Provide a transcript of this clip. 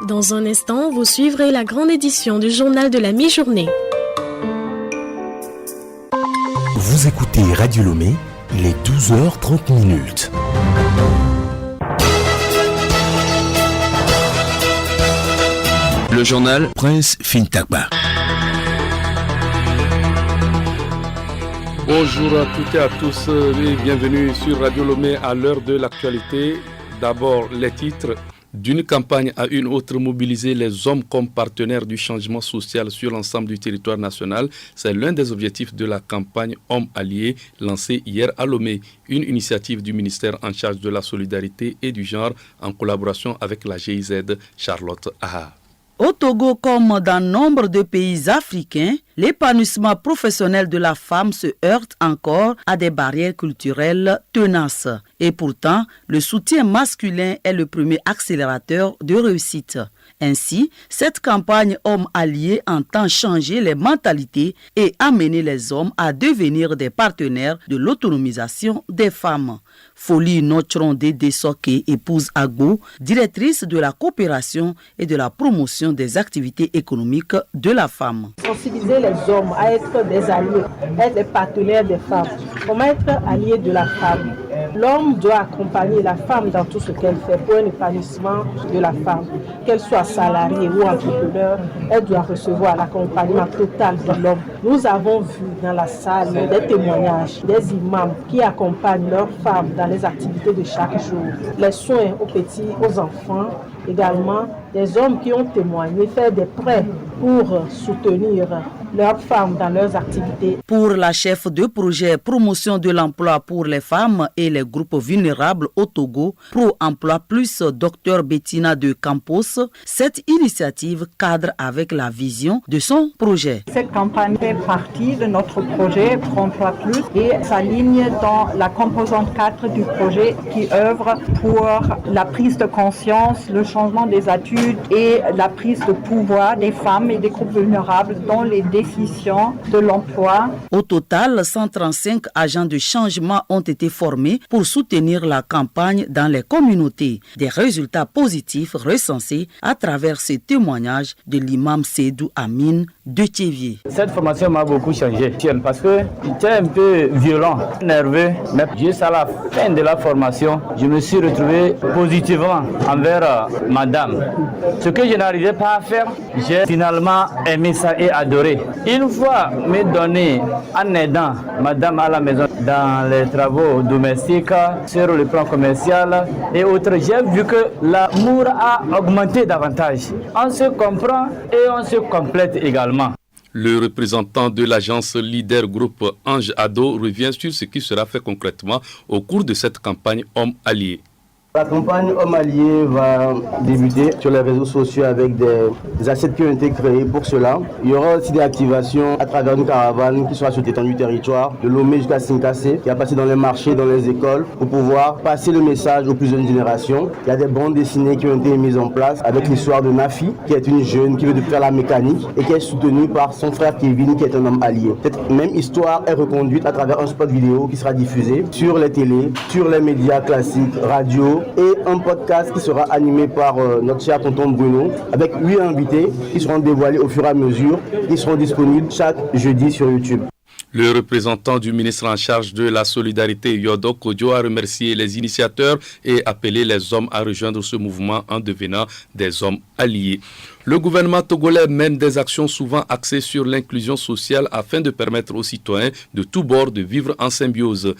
Dans un instant, vous suivrez la grande édition du journal de la mi-journée. Vous écoutez Radio Lomé, il est 12h30. Le journal Prince Fintagba. Bonjour à toutes et à tous et bienvenue sur Radio Lomé à l'heure de l'actualité. D'abord les titres. D'une campagne à une autre, mobiliser les hommes comme partenaires du changement social sur l'ensemble du territoire national. C'est l'un des objectifs de la campagne Hommes Alliés lancée hier à Lomé, une initiative du ministère en charge de la solidarité et du genre en collaboration avec la GIZ Charlotte Aha. Au Togo, comme dans nombre de pays africains, l'épanouissement professionnel de la femme se heurte encore à des barrières culturelles tenaces. Et pourtant, le soutien masculin est le premier accélérateur de réussite. Ainsi, cette campagne Hommes Alliés entend changer les mentalités et amener les hommes à devenir des partenaires de l'autonomisation des femmes. Folie Notron Dédé Soké, épouse Agbo, directrice de la coopération et de la promotion des activités économiques de la femme. Sensibiliser les hommes à être des alliés, être des partenaires des femmes. Comment être allié de la femme? L'homme doit accompagner la femme dans tout ce qu'elle fait pour un épanouissement de la femme. Qu'elle soit salariée ou entrepreneur, elle doit recevoir l'accompagnement total de l'homme. Nous avons vu dans la salle des témoignages des imams qui accompagnent leurs femmes dans les activités de chaque jour. Les soins aux petits, aux enfants, également des hommes qui ont témoigné, faire des prêts pour soutenir leurs femmes dans leurs activités. Pour la chef de projet promotion de l'emploi pour les femmes et les groupes vulnérables au Togo, Pro Emploi Plus, Dr Bettina de Campos, cette initiative cadre avec la vision de son projet. Cette campagne fait partie de notre projet Pro Emploi Plus et s'aligne dans la composante 4 du projet qui œuvre pour la prise de conscience, le changement des attitudes et la prise de pouvoir des femmes et des groupes vulnérables dans les décisions de l'emploi. Au total, 135 agents de changement ont été formés pour soutenir la campagne dans les communautés. Des résultats positifs recensés à travers ces témoignages de l'imam Seydou Amin de Thiévier. Cette formation m'a beaucoup changé parce que j'étais un peu violent, nerveux, mais juste à la fin de la formation, je me suis retrouvé positivement envers madame. Ce que je n'arrivais pas à faire, j'ai finalement aimé ça et adoré. Une fois me donné en aidant madame à la maison dans les travaux domestiques, sur le plan commercial et autres, j'ai vu que l'amour a augmenté davantage. On se comprend et on se complète également. Le représentant de l'agence Leader Group Ange Ado revient sur ce qui sera fait concrètement au cours de cette campagne Hommes Alliés. La campagne Hommes Alliés va débuter sur les réseaux sociaux avec des assets qui ont été créés pour cela. Il y aura aussi des activations à travers une caravane qui sera sur l'étendue du territoire, de Lomé jusqu'à Sinkassé, qui va passer dans les marchés, dans les écoles, pour pouvoir passer le message aux plus jeunes générations. Il y a des bandes dessinées qui ont été mises en place avec l'histoire de Nafi, qui est une jeune qui veut faire la mécanique et qui est soutenue par son frère Kevin, qui est un homme allié. Cette même histoire est reconduite à travers un spot vidéo qui sera diffusé sur les télés, sur les médias classiques, radio, et un podcast qui sera animé par notre cher tonton Bruno avec 8 invités qui seront dévoilés au fur et à mesure, qui seront disponibles chaque jeudi sur YouTube. Le représentant du ministre en charge de la solidarité, Yodo Kodjo, a remercié les initiateurs et appelé les hommes à rejoindre ce mouvement en devenant des hommes alliés. Le gouvernement togolais mène des actions souvent axées sur l'inclusion sociale afin de permettre aux citoyens de tous bords de vivre en symbiose.